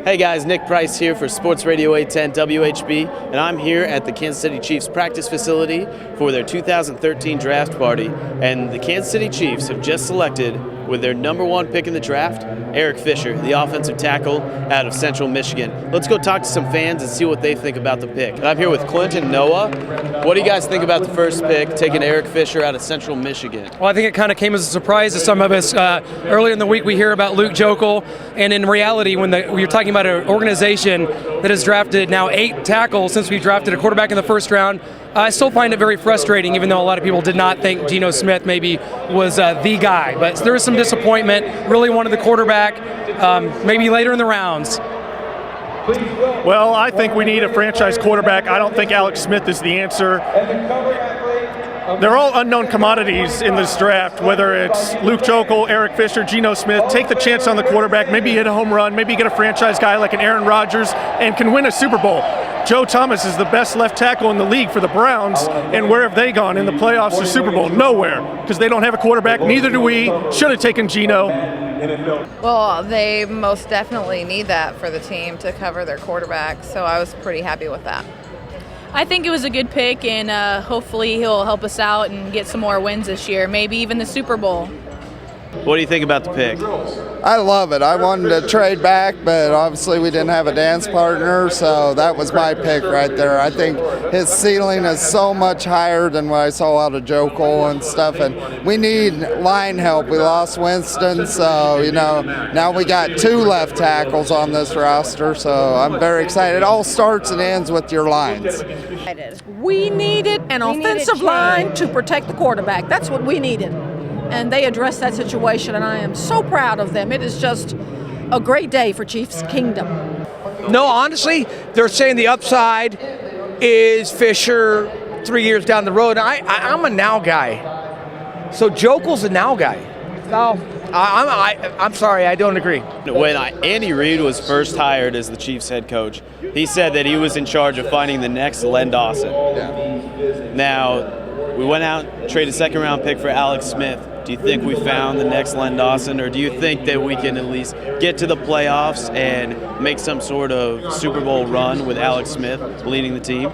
Hey guys, Nick Price here for Sports Radio 810 WHB, and I'm here at the Kansas City Chiefs practice facility for their 2013 draft party, and the Kansas City Chiefs have just selected, with their number one pick in the draft, Eric Fisher, the offensive tackle out of Central Michigan. Let's go talk to some fans and see what they think about the pick. And I'm here with Clint and Noah. What do you guys think about the first pick, taking Eric Fisher out of Central Michigan? Well, I think it kind of came as a surprise to some of us. Earlier in the week, we hear about Luke Joeckel, and in reality, when you're talking about an organization that has drafted now 8 tackles since we drafted a quarterback in the first round, I still find it very frustrating, even though a lot of people did not think Geno Smith maybe was the guy. But there was some disappointment. Really wanted the quarterback, maybe later in the rounds. Well, I think we need a franchise quarterback. I don't think Alex Smith is the answer. They're all unknown commodities in this draft, whether it's Luke Joeckel, Eric Fisher, Geno Smith. Take the chance on the quarterback, maybe hit a home run, maybe get a franchise guy like an Aaron Rodgers, and can win a Super Bowl. Joe Thomas is the best left tackle in the league for the Browns, and where have they gone in the playoffs or Super Bowl? Nowhere, because they don't have a quarterback. Neither do we. Should have taken Geno. Well, they most definitely need that for the team to cover their quarterback, so I was pretty happy with that. I think it was a good pick, and hopefully he'll help us out and get some more wins this year, maybe even the Super Bowl. What do you think about the pick? I love it. I wanted to trade back, but obviously we didn't have a dance partner, so that was my pick right there. I think his ceiling is so much higher than what I saw out of Joeckel and stuff, and we need line help. We lost Winston, so, now we got 2 left tackles on this roster, so I'm very excited. It all starts and ends with your lines. We needed an offensive line to protect the quarterback. That's what we needed. And they addressed that situation, and I am so proud of them. It is just a great day for Chiefs Kingdom. No, honestly, they're saying the upside is Fisher 3 years down the road. I'm a now guy. So Jokel's a now guy. No, I'm sorry, I don't agree. When Andy Reid was first hired as the Chiefs head coach, he said that he was in charge of finding the next Len Dawson. Yeah. Now, we went out and traded a second-round pick for Alex Smith. Do you think we found the next Len Dawson, or do you think that we can at least get to the playoffs and make some sort of Super Bowl run with Alex Smith leading the team?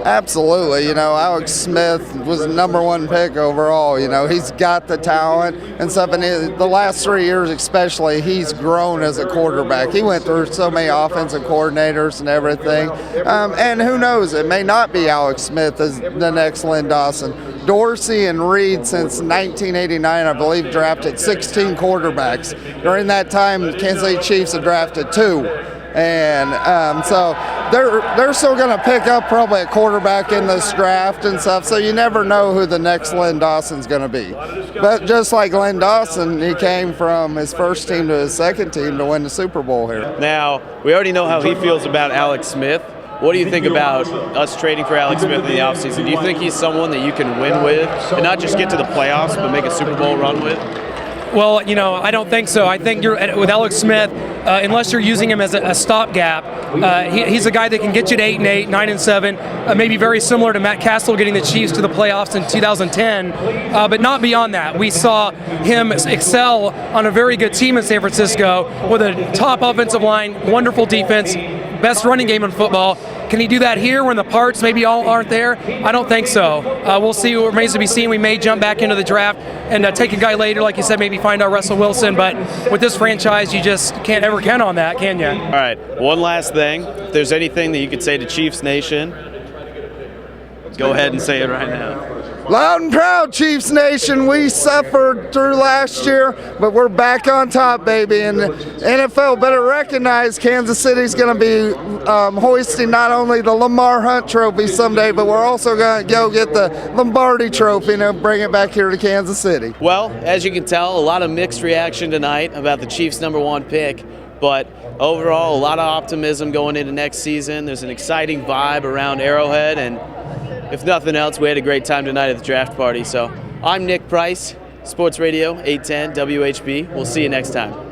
Absolutely. Alex Smith was the number 1 pick overall. He's got the talent and stuff, and the last 3 years especially, he's grown as a quarterback. He went through so many offensive coordinators and everything, and who knows, it may not be Alex Smith as the next Len Dawson. Dorsey and Reed, since 1989, I believe, drafted 16 quarterbacks. During that time, the Kansas City Chiefs have drafted 2. And so they're still going to pick up probably a quarterback in this draft and stuff, so you never know who the next Len Dawson's going to be. But just like Len Dawson, he came from his first team to his second team to win the Super Bowl here. Now, we already know how he feels about Alex Smith. What do you think about us trading for Alex Smith in the offseason? Do you think he's someone that you can win with and not just get to the playoffs but make a Super Bowl run with? Well, I don't think so. I think with Alex Smith, unless you're using him as a stopgap, he's a guy that can get you to 8-8, 9-7, maybe very similar to Matt Castle getting the Chiefs to the playoffs in 2010, but not beyond that. We saw him excel on a very good team in San Francisco with a top offensive line, wonderful defense, best running game in football. Can he do that here when the parts maybe all aren't there? I don't think so. We'll see. What remains to be seen. We may jump back into the draft and take a guy later, like you said, maybe find our Russell Wilson. But with this franchise, you just can't ever count on that, can you? All right. One last thing. If there's anything that you could say to Chiefs Nation, go ahead and say it right now. Loud and proud, Chiefs Nation. We suffered through last year, but we're back on top, baby. And the NFL better recognize Kansas City's going to be hoisting not only the Lamar Hunt Trophy someday, but we're also going to go get the Lombardi Trophy and bring it back here to Kansas City. Well, as you can tell, a lot of mixed reaction tonight about the Chiefs' number 1 pick. But overall, a lot of optimism going into next season. There's an exciting vibe around Arrowhead, and if nothing else, we had a great time tonight at the draft party. So I'm Nick Price, Sports Radio 810 WHB. We'll see you next time.